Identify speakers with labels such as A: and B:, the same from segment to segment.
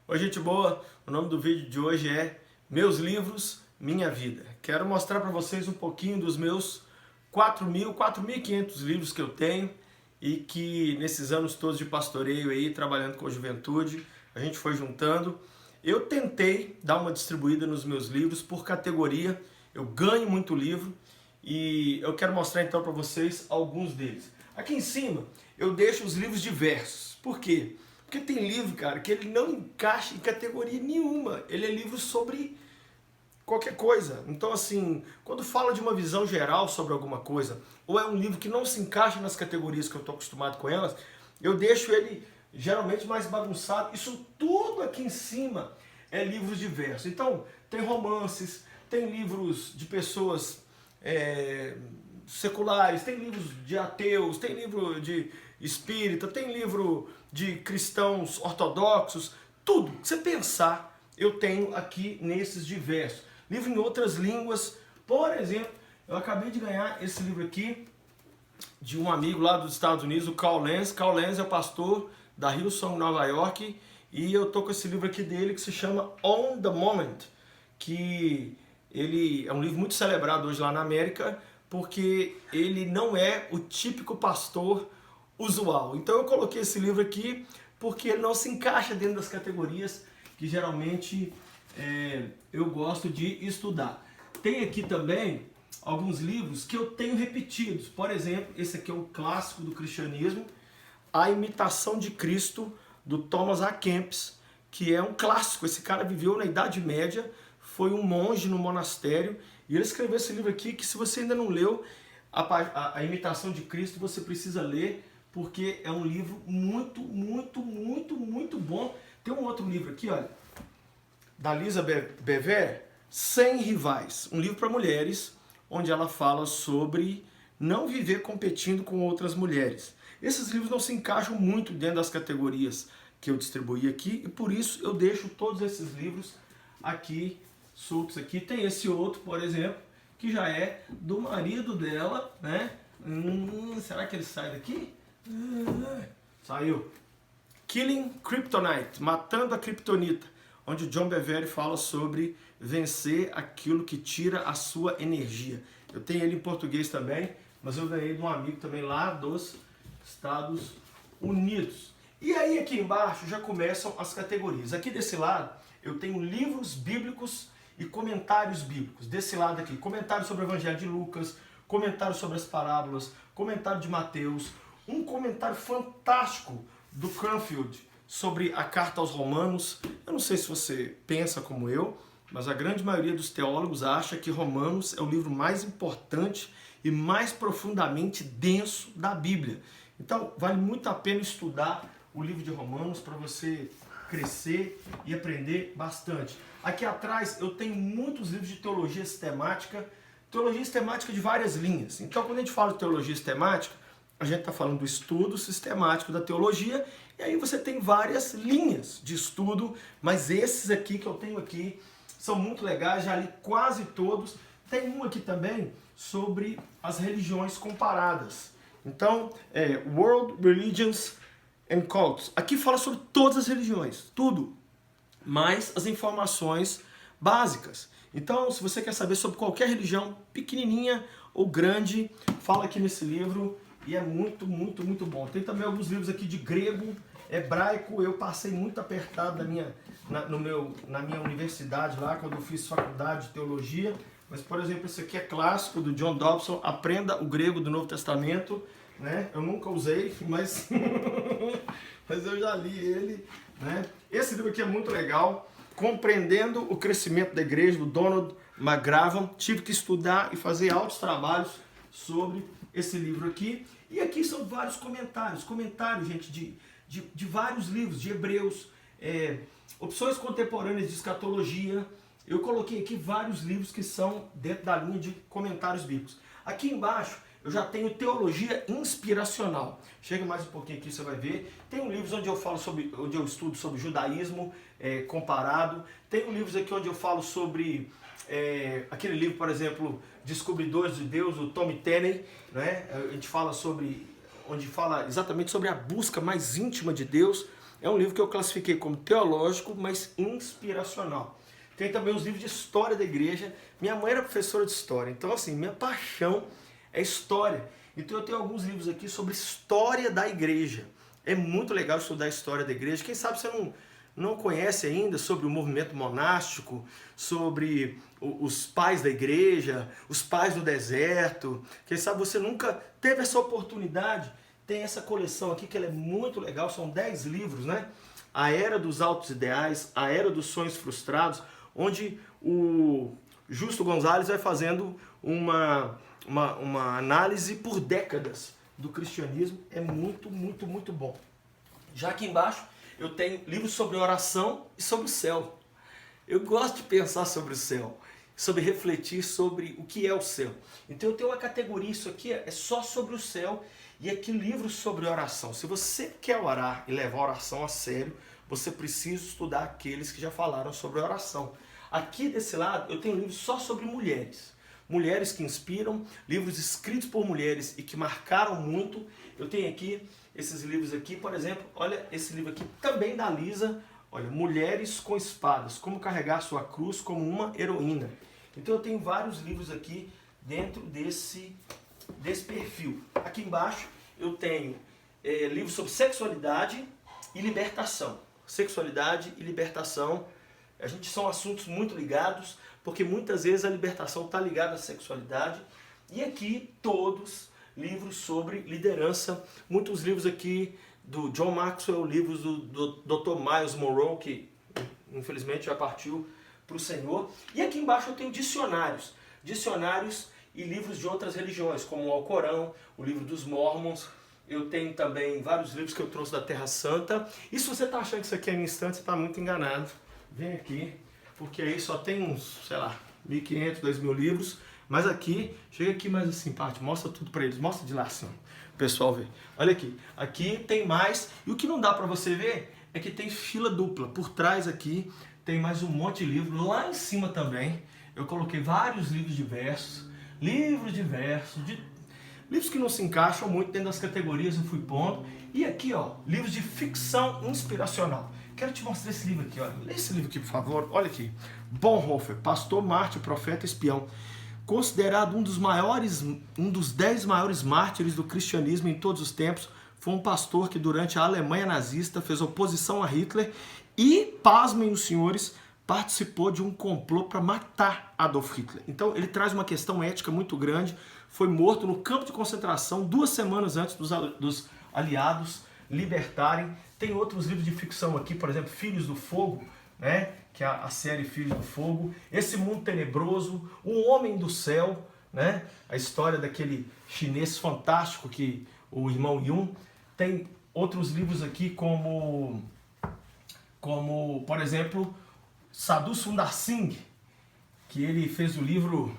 A: Oi, gente boa! O nome do vídeo de hoje é Meus Livros, Minha Vida. Quero mostrar para vocês um pouquinho dos meus 4.500 livros que eu tenho e que nesses anos todos de pastoreio aí, trabalhando com a juventude, a gente foi juntando. Eu tentei dar uma distribuída nos meus livros por categoria, eu ganho muito livro e eu quero mostrar então para vocês alguns deles. Aqui em cima eu deixo os livros diversos. Por quê? Porque tem livro, cara, que ele não encaixa em categoria nenhuma. Ele é livro sobre qualquer coisa. Então, assim, quando fala de uma visão geral sobre alguma coisa, ou é um livro que não se encaixa nas categorias que eu estou acostumado com elas, eu deixo ele geralmente mais bagunçado. Isso tudo aqui em cima é livros diversos. Então, tem romances, tem livros de pessoas seculares, tem livros de ateus, tem livro de espírita, tem livro de cristãos ortodoxos, tudo que você pensar eu tenho aqui nesses diversos. Livro em outras línguas, por exemplo, eu acabei de ganhar esse livro aqui de um amigo lá dos Estados Unidos, o Carl Lenz. Carl Lenz é o pastor da Hillsong, Nova York, e eu tô com esse livro aqui dele que se chama On the Moment, que ele é um livro muito celebrado hoje lá na América, porque ele não é o típico pastor usual. Então eu coloquei esse livro aqui porque ele não se encaixa dentro das categorias que geralmente eu gosto de estudar. Tem aqui também alguns livros que eu tenho repetidos. Por exemplo, esse aqui é um clássico do cristianismo, A Imitação de Cristo, do Thomas A. Kempis, que é um clássico. Esse cara viveu na Idade Média, foi um monge no monastério, e ele escreveu esse livro aqui que, se você ainda não leu, a Imitação de Cristo, você precisa ler, porque é um livro muito bom. Tem um outro livro aqui, olha, da Lisa Bever, Sem Rivais, um livro para mulheres, onde ela fala sobre não viver competindo com outras mulheres. Esses livros não se encaixam muito dentro das categorias que eu distribuí aqui, e por isso eu deixo todos esses livros aqui, soltos aqui. Tem esse outro, por exemplo, que já é do marido dela, né? Será que ele sai daqui? Saiu. Killing Kryptonite, Matando a Kryptonita, onde o John Bevere fala sobre vencer aquilo que tira a sua energia. Eu tenho ele em português também, mas eu ganhei de um amigo também lá dos Estados Unidos. E aí aqui embaixo já começam as categorias. Aqui desse lado eu tenho livros bíblicos e comentários bíblicos. Desse lado aqui, comentário sobre o Evangelho de Lucas, comentário sobre as parábolas, comentário de Mateus, um comentário fantástico do Cranfield sobre a carta aos Romanos. Eu não sei se você pensa como eu, mas a grande maioria dos teólogos acha que Romanos é o livro mais importante e mais profundamente denso da Bíblia. Então, vale muito a pena estudar o livro de Romanos para você crescer e aprender bastante. Aqui atrás eu tenho muitos livros de teologia sistemática de várias linhas. Então, quando a gente fala de teologia sistemática, a gente está falando do estudo sistemático da teologia, e aí você tem várias linhas de estudo, mas esses aqui que eu tenho aqui são muito legais, já li quase todos. Tem um aqui também sobre as religiões comparadas. Então, World Religions and Cults. Aqui fala sobre todas as religiões, tudo, mas as informações básicas. Então, se você quer saber sobre qualquer religião, pequenininha ou grande, fala aqui nesse livro, e é muito bom. Tem também alguns livros aqui de grego, hebraico. Eu passei muito apertado na minha universidade lá, quando eu fiz faculdade de teologia. Mas, por exemplo, esse aqui é clássico, do John Dobson, Aprenda o Grego do Novo Testamento, né? Eu nunca usei, mas, mas eu já li ele, né? Esse livro aqui é muito legal, Compreendendo o Crescimento da Igreja, do Donald McGavran. Tive que estudar e fazer altos trabalhos sobre esse livro aqui. E aqui são vários comentários, gente, de vários livros, de Hebreus, opções contemporâneas de escatologia. Eu coloquei aqui vários livros que são dentro da linha de comentários bíblicos. Aqui embaixo eu já tenho teologia inspiracional. Chega mais um pouquinho aqui, você vai ver. Tem livros onde eu estudo sobre judaísmo comparado. Tem livros aqui onde eu falo sobre aquele livro, por exemplo, Descobridores de Deus, do Tommy Tenney, né? A gente fala onde fala exatamente sobre a busca mais íntima de Deus. É um livro que eu classifiquei como teológico, mas inspiracional. Tem também os livros de história da igreja. Minha mãe era professora de história, então assim, minha paixão é história. Então eu tenho alguns livros aqui sobre história da igreja. É muito legal estudar a história da igreja. Quem sabe você não conhece ainda sobre o movimento monástico, sobre os pais da igreja, os pais do deserto. Quem sabe você nunca teve essa oportunidade. Tem essa coleção aqui que ela é muito legal, são 10 livros, né? A Era dos Altos Ideais, A Era dos Sonhos Frustrados, onde o Justo Gonzalez vai fazendo uma análise por décadas do cristianismo. É muito, muito, muito bom. Já aqui embaixo eu tenho livros sobre oração e sobre o céu. Eu gosto de pensar sobre o céu, sobre refletir sobre o que é o céu. Então eu tenho uma categoria, isso aqui é só sobre o céu, e aqui livros sobre oração. Se você quer orar e levar a oração a sério, você precisa estudar aqueles que já falaram sobre oração. Aqui desse lado eu tenho livros só sobre mulheres. Mulheres que inspiram, livros escritos por mulheres e que marcaram muito. Eu tenho aqui esses livros aqui, por exemplo, olha esse livro aqui também da Lisa, olha, Mulheres com Espadas, como carregar sua cruz como uma heroína. Então eu tenho vários livros aqui dentro desse perfil. Aqui embaixo eu tenho livros sobre sexualidade e libertação. Sexualidade e libertação, são assuntos muito ligados, porque muitas vezes a libertação está ligada à sexualidade. E aqui todos livros sobre liderança, muitos livros aqui do John Maxwell, livros do Dr. Miles Monroe, que infelizmente já partiu para o Senhor. E aqui embaixo eu tenho dicionários e livros de outras religiões, como o Alcorão, o livro dos Mormons. Eu tenho também vários livros que eu trouxe da Terra Santa. E se você está achando que isso aqui é minha estante, você está muito enganado. Vem aqui, porque aí só tem uns, sei lá, 1.500, 2.000 livros. Mas aqui, chega aqui mais assim, parte, mostra tudo para eles, mostra de lá assim, o pessoal vê. Olha aqui, aqui tem mais, e o que não dá para você ver é que tem fila dupla. Por trás aqui tem mais um monte de livro, lá em cima também eu coloquei vários livros diversos, livros que não se encaixam muito dentro das categorias, eu fui pondo. E aqui, ó, livros de ficção inspiracional. Quero te mostrar esse livro aqui, olha. Lê esse livro aqui, por favor. Olha aqui. Bonhoeffer, Pastor, Mártir, Profeta, Espião. Considerado um dos 10 maiores mártires do cristianismo em todos os tempos, foi um pastor que durante a Alemanha nazista fez oposição a Hitler e, pasmem os senhores, participou de um complô para matar Adolf Hitler. Então ele traz uma questão ética muito grande, foi morto no campo de concentração 2 semanas antes dos aliados libertarem. Tem outros livros de ficção aqui, por exemplo, Filhos do Fogo, né? Que é a série Filhos do Fogo, Esse Mundo Tenebroso, Um Homem do Céu, né? A história daquele chinês fantástico que o irmão Yun. Tem outros livros aqui como por exemplo, Sadhu Sundar Singh, que ele fez o livro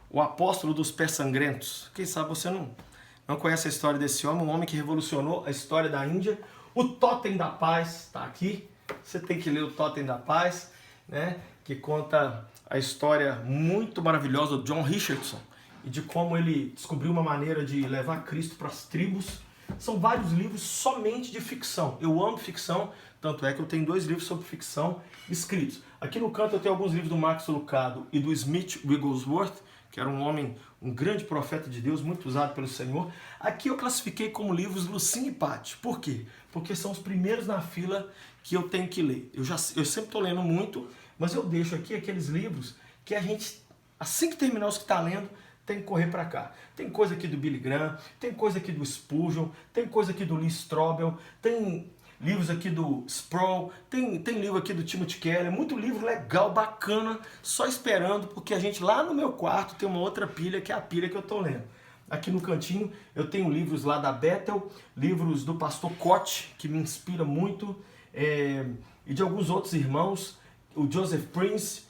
A: O Apóstolo dos Pés Sangrentos. Quem sabe você não conhece a história desse homem, um homem que revolucionou a história da Índia. O Totem da Paz está aqui, você tem que ler o Totem da Paz, né? Que conta a história muito maravilhosa do John Richardson e de como ele descobriu uma maneira de levar Cristo para as tribos. São vários livros somente de ficção. Eu amo ficção, tanto é que eu tenho 2 livros sobre ficção escritos. Aqui no canto eu tenho alguns livros do Max Lucado e do Smith Wigglesworth, que era um grande profeta de Deus, muito usado pelo Senhor. Aqui eu classifiquei como livros Lucinha e Patti. Por quê? Porque são os primeiros na fila que eu tenho que ler. Eu sempre estou lendo muito, mas eu deixo aqui aqueles livros que a gente, assim que terminar os que está lendo, tem que correr para cá. Tem coisa aqui do Billy Graham, tem coisa aqui do Spurgeon, tem coisa aqui do Lee Strobel, tem livros aqui do Sproul, tem livro aqui do Timothy Keller, muito livro legal, bacana, só esperando, porque a gente lá no meu quarto tem uma outra pilha, que é a pilha que eu estou lendo. Aqui no cantinho eu tenho livros lá da Bethel, livros do pastor Koch, que me inspira muito, e de alguns outros irmãos, o Joseph Prince,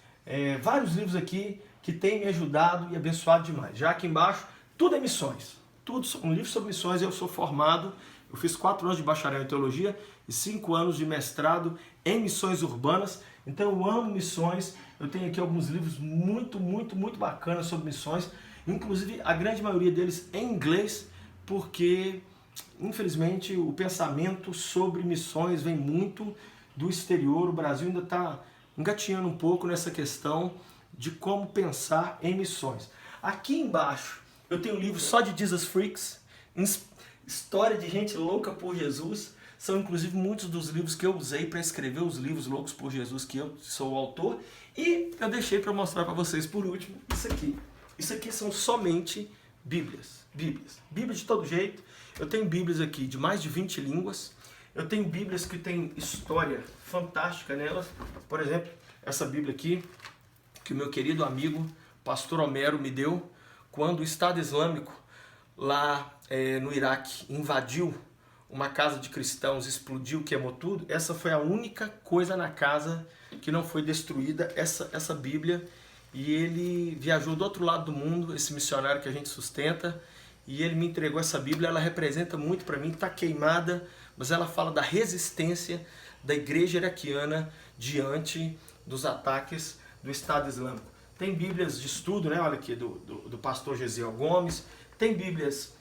A: vários livros aqui que têm me ajudado e abençoado demais. Já aqui embaixo, tudo é missões, tudo um livro sobre missões. Eu sou formado, eu fiz 4 anos de bacharel em teologia e 5 anos de mestrado em missões urbanas, então eu amo missões. Eu tenho aqui alguns livros muito, muito, muito bacanas sobre missões, inclusive a grande maioria deles em inglês, porque infelizmente, o pensamento sobre missões vem muito do exterior. O Brasil ainda está engatinhando um pouco nessa questão de como pensar em missões. Aqui embaixo eu tenho um livro só de Jesus Freaks, história de gente louca por Jesus. São inclusive muitos dos livros que eu usei para escrever os livros Loucos por Jesus, que eu sou o autor. E eu deixei para mostrar para vocês por último isso aqui. Isso aqui são somente Bíblias. Bíblia de todo jeito. Eu tenho Bíblias aqui de mais de 20 línguas. Eu tenho Bíblias que tem história fantástica nelas. Por exemplo, essa Bíblia aqui, que o meu querido amigo Pastor Homero me deu, quando o Estado Islâmico lá no Iraque invadiu uma casa de cristãos, explodiu, queimou tudo. Essa foi a única coisa na casa que não foi destruída, essa Bíblia. E ele viajou do outro lado do mundo, esse missionário que a gente sustenta, e ele me entregou essa Bíblia. Ela representa muito para mim, está queimada, mas ela fala da resistência da igreja iraquiana diante dos ataques do Estado Islâmico. Tem Bíblias de estudo, né? Olha aqui, do pastor Gesiel Gomes. Tem Bíblias,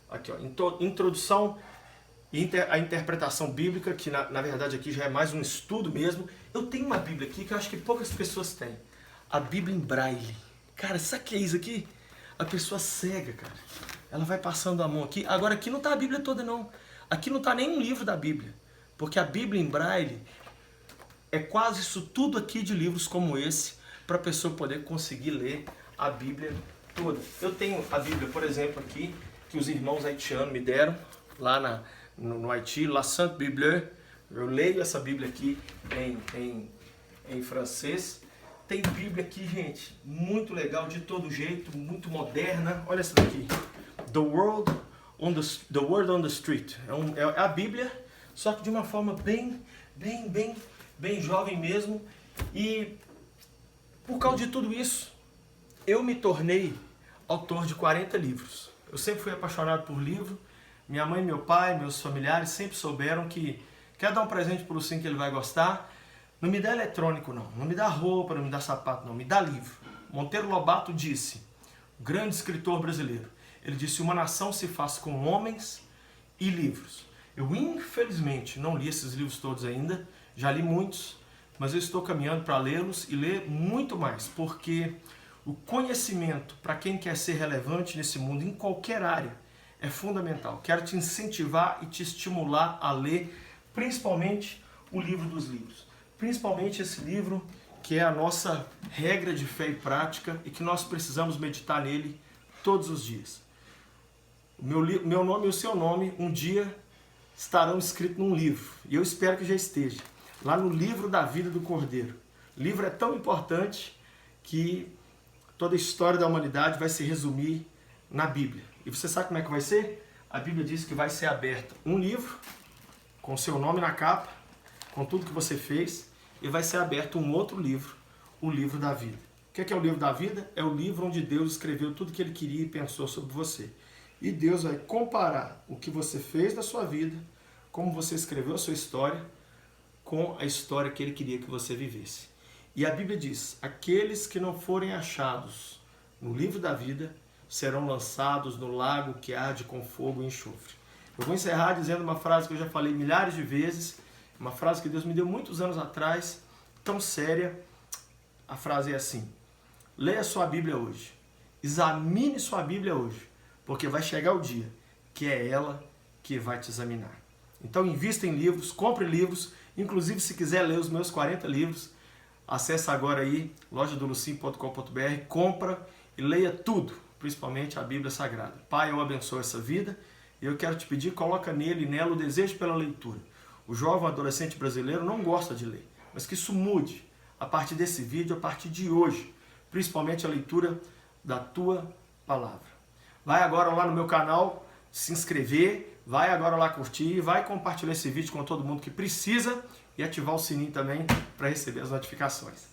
A: aqui, ó, introdução e a interpretação bíblica, que na verdade aqui já é mais um estudo mesmo. Eu tenho uma Bíblia aqui que eu acho que poucas pessoas têm. A Bíblia em Braille. Cara, sabe o que é isso aqui? A pessoa cega, cara. Ela vai passando a mão aqui. Agora aqui não está a Bíblia toda, não. Aqui não está nenhum livro da Bíblia. Porque a Bíblia em Braille é quase isso tudo aqui de livros como esse, para a pessoa poder conseguir ler a Bíblia toda. Eu tenho a Bíblia, por exemplo, aqui, que os irmãos haitianos me deram, lá no Haiti, La Sainte Bible. Eu leio essa Bíblia aqui em francês. Tem Bíblia aqui, gente, muito legal, de todo jeito, muito moderna. Olha essa daqui, The Word on the Street. É a Bíblia, só que de uma forma bem jovem mesmo. E por causa de tudo isso, eu me tornei autor de 40 livros. Eu sempre fui apaixonado por livro. Minha mãe, meu pai, meus familiares sempre souberam que quer dar um presente para o Sim que ele vai gostar. Não me dá eletrônico, não. Não me dá roupa, não me dá sapato, não. Me dá livro. Monteiro Lobato disse, grande escritor brasileiro, ele disse, uma nação se faz com homens e livros. Eu, infelizmente, não li esses livros todos ainda. Já li muitos, mas eu estou caminhando para lê-los e ler muito mais, porque o conhecimento, para quem quer ser relevante nesse mundo, em qualquer área, é fundamental. Quero te incentivar e te estimular a ler, principalmente o livro dos livros. Principalmente esse livro que é a nossa regra de fé e prática e que nós precisamos meditar nele todos os dias. O meu nome e o seu nome um dia estarão escritos num livro, e eu espero que já esteja, lá no livro da vida do Cordeiro. O livro é tão importante que toda a história da humanidade vai se resumir na Bíblia. E você sabe como é que vai ser? A Bíblia diz que vai ser aberto um livro, com seu nome na capa, com tudo que você fez, e vai ser aberto um outro livro, o livro da vida. O que é o livro da vida? É o livro onde Deus escreveu tudo que Ele queria e pensou sobre você. E Deus vai comparar o que você fez da sua vida, como você escreveu a sua história, com a história que Ele queria que você vivesse. E a Bíblia diz, aqueles que não forem achados no livro da vida, serão lançados no lago que arde com fogo e enxofre. Eu vou encerrar dizendo uma frase que eu já falei milhares de vezes, uma frase que Deus me deu muitos anos atrás, tão séria. A frase é assim, leia sua Bíblia hoje, examine sua Bíblia hoje, porque vai chegar o dia que é ela que vai te examinar. Então invista em livros, compre livros, inclusive se quiser ler os meus 40 livros, acesse agora aí, lojadolucim.com.br, compra e leia tudo, principalmente a Bíblia Sagrada. Pai, eu abençoo essa vida e eu quero te pedir, coloca nele e nela o desejo pela leitura. O jovem adolescente brasileiro não gosta de ler, mas que isso mude a partir desse vídeo, a partir de hoje, principalmente a leitura da tua palavra. Vai agora lá no meu canal se inscrever, vai agora lá curtir, vai compartilhar esse vídeo com todo mundo que precisa e ativar o sininho também para receber as notificações.